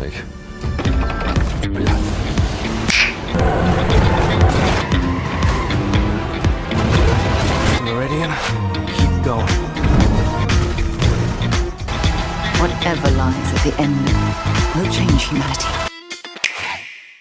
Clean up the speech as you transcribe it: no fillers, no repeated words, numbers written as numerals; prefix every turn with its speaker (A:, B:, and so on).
A: take. Meridian, keep going.
B: Whatever lies at the end will change humanity.